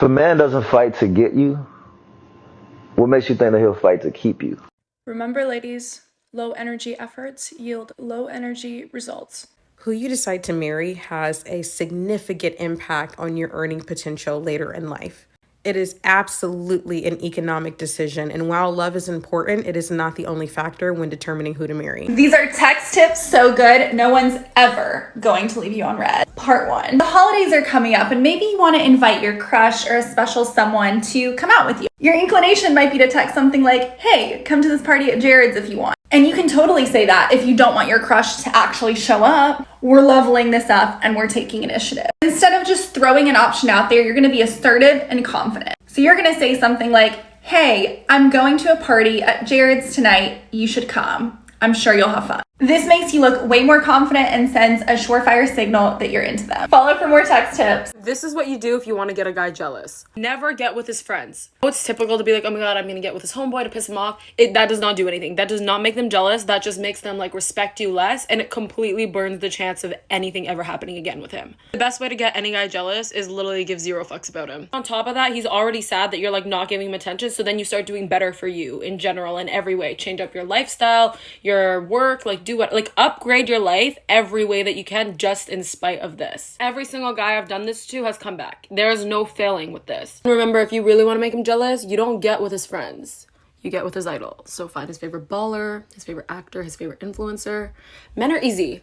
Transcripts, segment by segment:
If a man doesn't fight to get you, what makes you think that he'll fight to keep you? Remember, ladies, low energy efforts yield low energy results. Who you decide to marry has a significant impact on your earning potential later in life. It is absolutely an economic decision, and while love is important, it is not the only factor when determining who to marry. These are text tips so good, no one's ever going to leave you on red. Part 1. The holidays are coming up and maybe you want to invite your crush or a special someone to come out with you. Your inclination might be to text something like, hey, come to this party at Jared's if you want. And you can totally say that if you don't want your crush to actually show up. We're leveling this up and we're taking initiative. Instead of just throwing an option out there, you're going to be assertive and confident. So you're going to say something like, hey, I'm going to a party at Jared's tonight. You should come. I'm sure you'll have fun. This makes you look way more confident and sends a surefire signal that you're into them. Follow for more text tips. This is what you do if you want to get a guy jealous. Never get with his friends. It's typical to be like, oh my god, I'm gonna get with his homeboy to piss him off. That does not do anything. That does not make them jealous. That just makes them like respect you less, and it completely burns the chance of anything ever happening again with him. The best way to get any guy jealous is literally give 0 fucks about him. On top of that, he's already sad that you're like not giving him attention, so then you start doing better for you in general in every way. Change up your lifestyle, your work, like do what, like upgrade your life every way that you can just in spite of this. Every single guy I've done this to has come back. There's no failing with this. Remember, if you really want to make him jealous, you don't get with his friends. You get with his idol. So find his favorite baller, his favorite actor, his favorite influencer. Men are easy.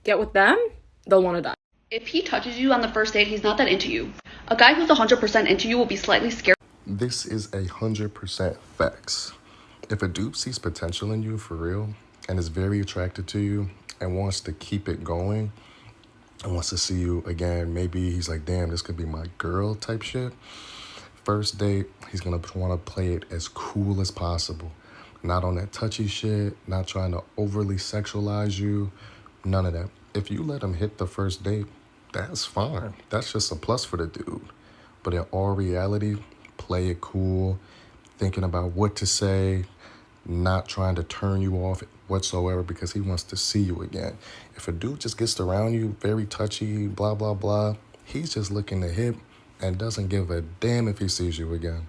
Get with them, they'll want to die. If he touches you on the first date, he's not that into you. A guy who's 100% into you will be slightly scared. This is 100% facts. If a dude sees potential in you for real and is very attracted to you and wants to keep it going and wants to see you again, maybe he's like, damn, this could be my girl type shit. First date, he's gonna want to play it as cool as possible. Not on that touchy shit, not trying to overly sexualize you, none of that. If you let him hit the first date, that's fine. That's just a plus for the dude. But in all reality, play it cool, thinking about what to say, not trying to turn you off whatsoever because he wants to see you again. If a dude just gets around you, very touchy, blah, blah, blah, he's just looking to hit and doesn't give a damn if he sees you again.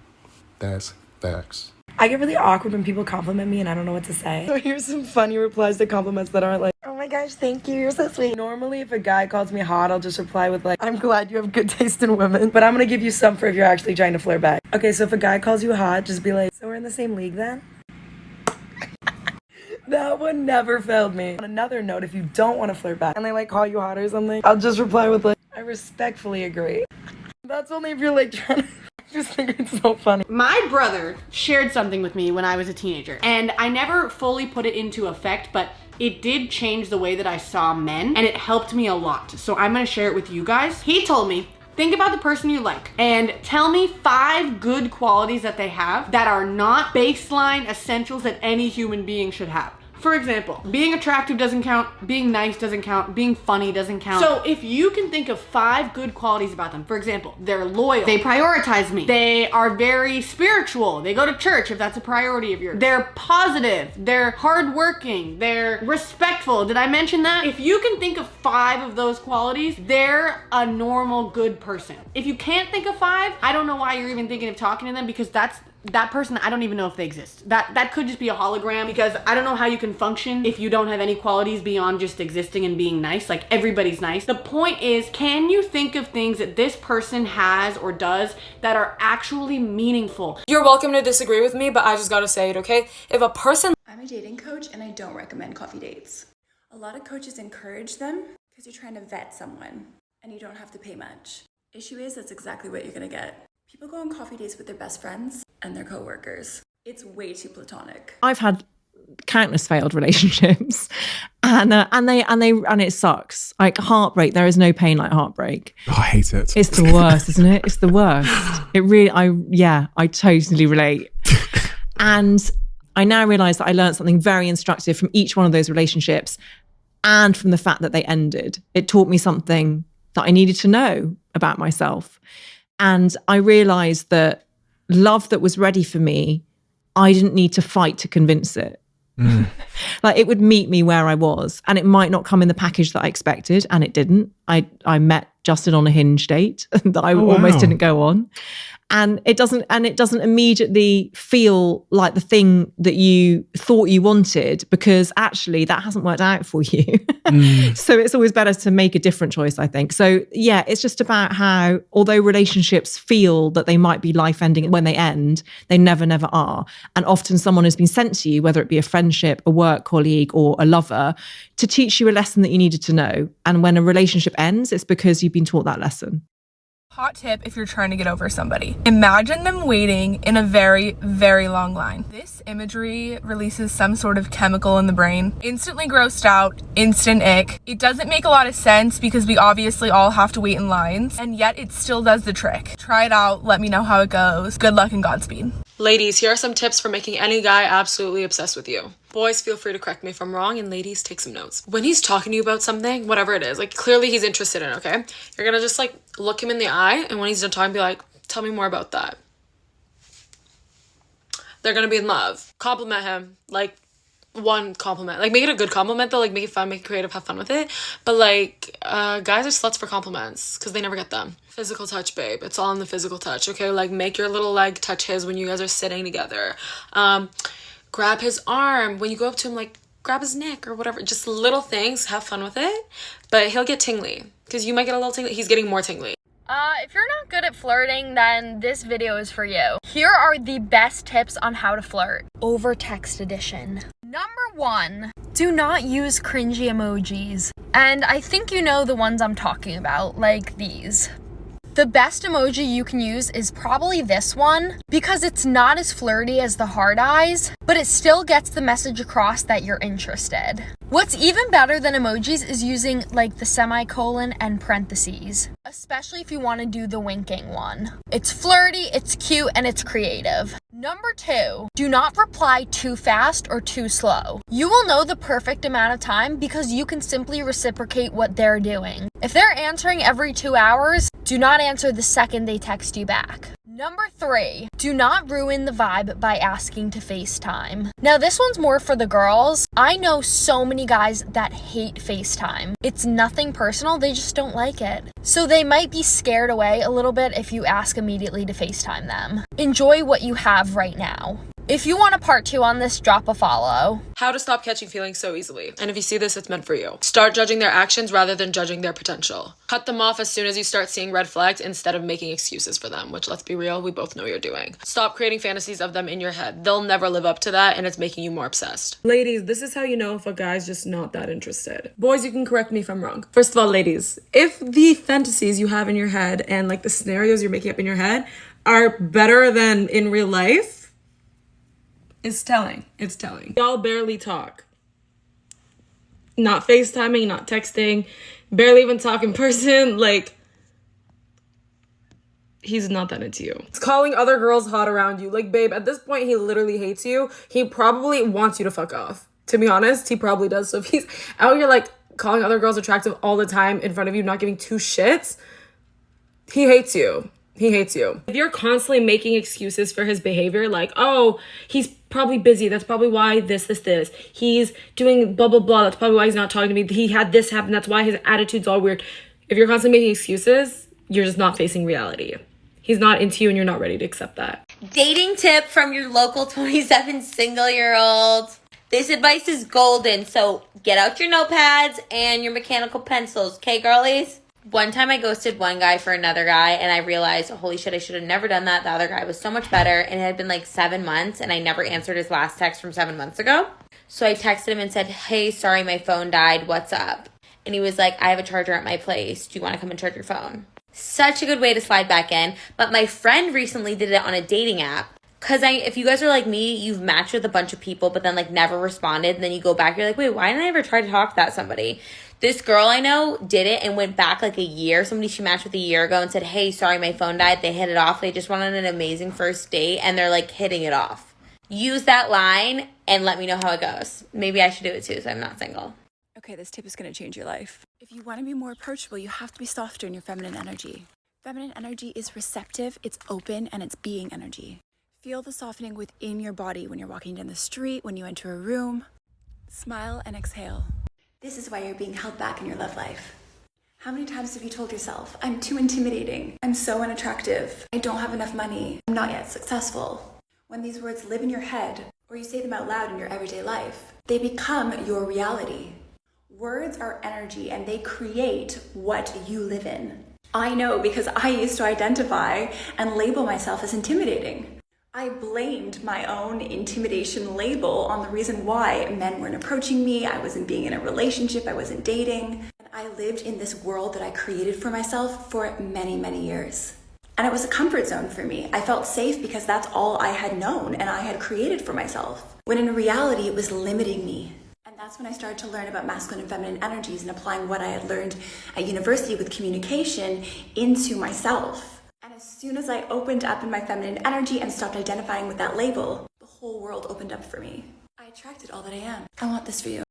That's facts. I get really awkward when people compliment me and I don't know what to say. So here's some funny replies to compliments that aren't like, oh my gosh, thank you, you're so sweet. Normally, if a guy calls me hot, I'll just reply with like, I'm glad you have good taste in women. But I'm gonna give you some for if you're actually trying to flirt back. Okay, so if a guy calls you hot, just be like, so we're in the same league then? That one never failed me. On another note, if you don't want to flirt back and they like call you hot or something, I'll just reply with like, I respectfully agree. That's only if you're like trying to just think it's so funny. My brother shared something with me when I was a teenager, and I never fully put it into effect, but it did change the way that I saw men, and it helped me a lot. So I'm gonna share it with you guys. He told me, think about the person you like and tell me 5 good qualities that they have that are not baseline essentials that any human being should have. For example, being attractive doesn't count, being nice doesn't count, being funny doesn't count. So if you can think of 5 good qualities about them, for example, they're loyal, they prioritize me, they are very spiritual, they go to church if that's a priority of yours, they're positive, they're hardworking, they're respectful. Did I mention that? If you can think of 5 of those qualities, they're a normal good person. If you can't think of 5, I don't know why you're even thinking of talking to them, because that person, I don't even know if they exist. That could just be a hologram, because I don't know how you can function if you don't have any qualities beyond just existing and being nice. Like, everybody's nice. The point is, can you think of things that this person has or does that are actually meaningful? You're welcome to disagree with me, but I just gotta say it, okay? If a person... I'm a dating coach and I don't recommend coffee dates. A lot of coaches encourage them because you're trying to vet someone and you don't have to pay much. Issue is, that's exactly what you're gonna get. People go on coffee dates with their best friends and their coworkers. It's way too platonic. I've had countless failed relationships, and it sucks. Like heartbreak, there is no pain like heartbreak. Oh, I hate it. It's the worst, isn't it? It's the worst. It really, I totally relate. And I now realize that I learned something very instructive from each one of those relationships, and from the fact that they ended. It taught me something that I needed to know about myself. And I realized that love that was ready for me, I didn't need to fight to convince it. Like, it would meet me where I was, and it might not come in the package that I expected, and it didn't. I met Justin on a Hinge date that I almost didn't go on. And it doesn't immediately feel like the thing that you thought you wanted, because actually that hasn't worked out for you. So it's always better to make a different choice, I think. So yeah, it's just about how, although relationships feel that they might be life ending when they end, they never are. And often someone has been sent to you, whether it be a friendship, a work colleague, or a lover, to teach you a lesson that you needed to know. And when a relationship ends, it's because you've been taught that lesson. Hot tip if you're trying to get over somebody. Imagine them waiting in a very, very long line. This imagery releases some sort of chemical in the brain. Instantly grossed out, instant ick. It doesn't make a lot of sense because we obviously all have to wait in lines, and yet it still does the trick. Try it out, let me know how it goes. Good luck and Godspeed. Ladies, here are some tips for making any guy absolutely obsessed with you. Boys, feel free to correct me if I'm wrong, and ladies, take some notes. When he's talking to you about something, whatever it is, like clearly he's interested in, okay? You're gonna just like look him in the eye, and when he's done talking, be like, tell me more about that. They're gonna be in love. Compliment him, like one compliment. Like make it a good compliment though, like make it fun, make it creative, have fun with it. But like, guys are sluts for compliments because they never get them. Physical touch, babe. It's all in the physical touch, okay? Like make your little leg touch his when you guys are sitting together. Grab his arm. When you go up to him, like grab his neck or whatever. Just little things, have fun with it. But he'll get tingly because you might get a little tingly. He's getting more tingly. If you're not good at flirting, then this video is for you. Here are the best tips on how to flirt. Over text edition. Number 1, do not use cringy emojis. And I think you know the ones I'm talking about, like these. The best emoji you can use is probably this one because it's not as flirty as the heart eyes, but it still gets the message across that you're interested. What's even better than emojis is using like the semicolon and parentheses, especially if you want to do the winking one. It's flirty, it's cute, and it's creative. Number 2, do not reply too fast or too slow. You will know the perfect amount of time because you can simply reciprocate what they're doing. If they're answering every 2 hours, do not answer the second they text you back. Number 3, do not ruin the vibe by asking to FaceTime. Now this one's more for the girls. I know so many guys that hate FaceTime. It's nothing personal, they just don't like it. So they might be scared away a little bit if you ask immediately to FaceTime them. Enjoy what you have right now. If you want a part 2 on this, drop a follow. How to stop catching feelings so easily. And if you see this, it's meant for you. Start judging their actions rather than judging their potential. Cut them off as soon as you start seeing red flags instead of making excuses for them, which, let's be real, we both know you're doing. Stop creating fantasies of them in your head. They'll never live up to that, and it's making you more obsessed. Ladies, this is how you know if a guy's just not that interested. Boys, you can correct me if I'm wrong. First of all, ladies, if the fantasies you have in your head and like the scenarios you're making up in your head are better than in real life, it's telling. It's telling. Y'all barely talk. Not FaceTiming, not texting, barely even talk in person. Like, he's not that into you. He's calling other girls hot around you. Like, babe, at this point, he literally hates you. He probably wants you to fuck off. To be honest, he probably does. So if he's out here, like, calling other girls attractive all the time in front of you, not giving 2 shits, he hates you. He hates you. If you're constantly making excuses for his behavior, like, oh, he's probably busy, that's probably why this. He's doing blah, blah, blah, that's probably why he's not talking to me. He had this happen, that's why his attitude's all weird. If you're constantly making excuses, you're just not facing reality. He's not into you and you're not ready to accept that. Dating tip from your local 27 single-year-old. This advice is golden, so get out your notepads and your mechanical pencils, okay, girlies? One time I ghosted one guy for another guy and I realized, holy shit, I should have never done that. The other guy was so much better and it had been like 7 months and I never answered his last text from 7 months ago. So I texted him and said, hey, sorry, my phone died. What's up? And he was like, I have a charger at my place. Do you want to come and charge your phone? Such a good way to slide back in. But my friend recently did it on a dating app. Because if you guys are like me, you've matched with a bunch of people but then like never responded. And then you go back, you're like, wait, why didn't I ever try to talk to that somebody? This girl I know did it and went back like a year. Somebody she matched with a year ago and said, hey, sorry, my phone died. They hit it off. They just went on an amazing first date and they're like hitting it off. Use that line and let me know how it goes. Maybe I should do it too so I'm not single. Okay, this tip is going to change your life. If you want to be more approachable, you have to be softer in your feminine energy. Feminine energy is receptive, it's open, and it's being energy. Feel the softening within your body when you're walking down the street, when you enter a room. Smile and exhale. This is why you're being held back in your love life. How many times have you told yourself, I'm too intimidating, I'm so unattractive, I don't have enough money, I'm not yet successful? When these words live in your head, or you say them out loud in your everyday life, they become your reality. Words are energy and they create what you live in. I know because I used to identify and label myself as intimidating. I blamed my own intimidation label on the reason why men weren't approaching me, I wasn't being in a relationship, I wasn't dating. And I lived in this world that I created for myself for many, many years. And it was a comfort zone for me. I felt safe because that's all I had known and I had created for myself. When in reality, it was limiting me. And that's when I started to learn about masculine and feminine energies and applying what I had learned at university with communication into myself. And as soon as I opened up in my feminine energy and stopped identifying with that label, the whole world opened up for me. I attracted all that I am. I want this for you.